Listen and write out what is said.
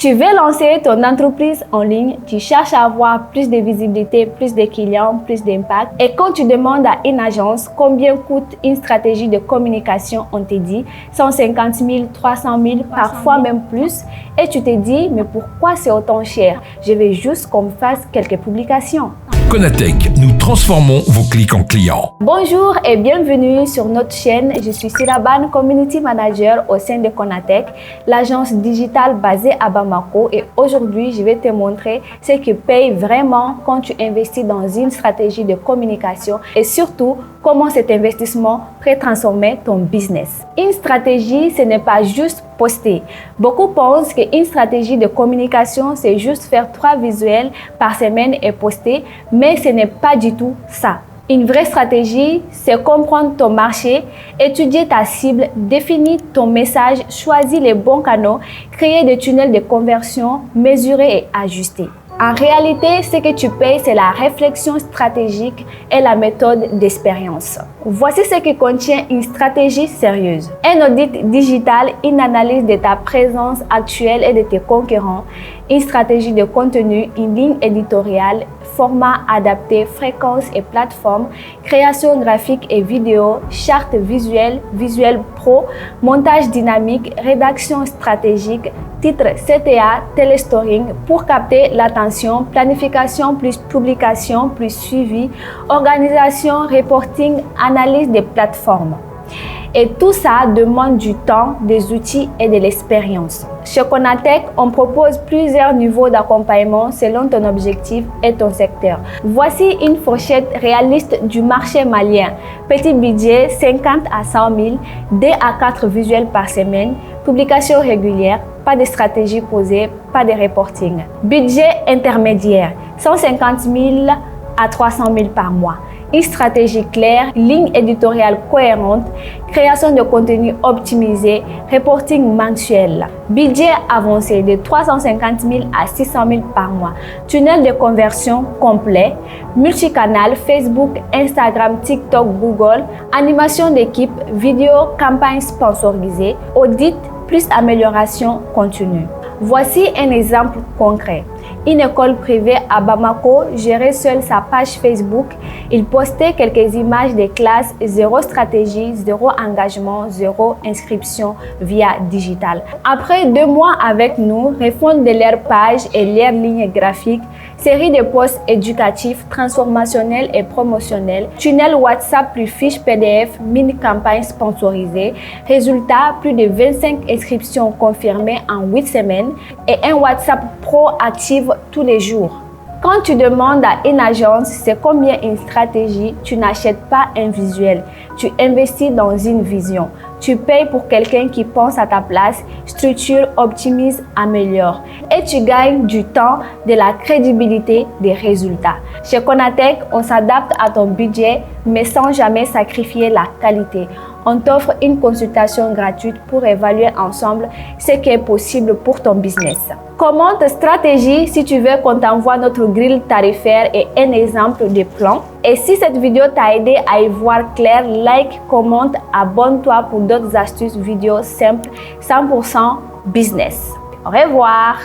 Tu veux lancer ton entreprise en ligne, tu cherches à avoir plus de visibilité, plus de clients, plus d'impact. Et quand tu demandes à une agence combien coûte une stratégie de communication, on te dit 150 000, 300 000, parfois même plus. Et tu te dis, mais pourquoi c'est autant cher? Je veux juste qu'on me fasse quelques publications. Conatec, nous transformons vos clics en clients. Bonjour et bienvenue sur notre chaîne. Je suis Siraban, Community Manager au sein de Conatec, l'agence digitale basée à Bamako. Et aujourd'hui, je vais te montrer ce qui paye vraiment quand tu investis dans une stratégie de communication et surtout comment cet investissement peut transformer ton business. Une stratégie, ce n'est pas juste poster. Beaucoup pensent qu'une stratégie de communication, c'est juste faire 3 visuels par semaine et poster, mais ce n'est pas du tout ça. Une vraie stratégie, c'est comprendre ton marché, étudier ta cible, définir ton message, choisir les bons canaux, créer des tunnels de conversion, mesurer et ajuster. En réalité, ce que tu payes, c'est la réflexion stratégique et la méthode d'expérience. Voici ce que contient une stratégie sérieuse. Un audit digital, une analyse de ta présence actuelle et de tes concurrents, une stratégie de contenu, une ligne éditoriale, format adapté, fréquence et plateforme, création graphique et vidéo, charte visuelle, visuel pro, montage dynamique, rédaction stratégique, titre CTA, téléstoring pour capter l'attention, planification plus publication plus suivi, organisation, reporting, analyse des plateformes. Et tout ça demande du temps, des outils et de l'expérience. Chez Conatec, on propose plusieurs niveaux d'accompagnement selon ton objectif et ton secteur. Voici une fourchette réaliste du marché malien. Petit budget, 50 à 100 000, 2 à 4 visuels par semaine, publication régulière, pas de stratégie posée, pas de reporting. Budget intermédiaire, 150 000 à 300 000 par mois. Une stratégie claire, ligne éditoriale cohérente, création de contenu optimisé, reporting mensuel. Budget avancé de 350 000 à 600 000 par mois. Tunnel de conversion complet, multicanal, Facebook, Instagram, TikTok, Google, animation d'équipe, vidéo, campagne sponsorisée, audit plus amélioration continue. Voici un exemple concret. Une école privée à Bamako gérait seule sa page Facebook. Il postait quelques images des classes, 0 stratégie, 0 engagement, 0 inscription via digital. Après 2 mois avec nous, refonte de leur page et leur ligne graphique, série de posts éducatifs, transformationnels et promotionnels, tunnel WhatsApp plus fiche PDF, mini-campagne sponsorisée, résultat, plus de 25 inscriptions confirmées en 8 semaines et un WhatsApp pro actif tous les jours. Quand tu demandes à une agence c'est combien une stratégie, tu n'achètes pas un visuel, tu investis dans une vision. Tu payes pour quelqu'un qui pense à ta place, structure, optimise, améliore. Et tu gagnes du temps, de la crédibilité, des résultats. Chez Conatec, on s'adapte à ton budget, mais sans jamais sacrifier la qualité. On t'offre une consultation gratuite pour évaluer ensemble ce qui est possible pour ton business. Comment ta stratégie si tu veux qu'on t'envoie notre grille tarifaire et un exemple de plan. Et si cette vidéo t'a aidé à y voir clair, like, commente, abonne-toi pour d'autres astuces vidéo simples 100% business. Au revoir!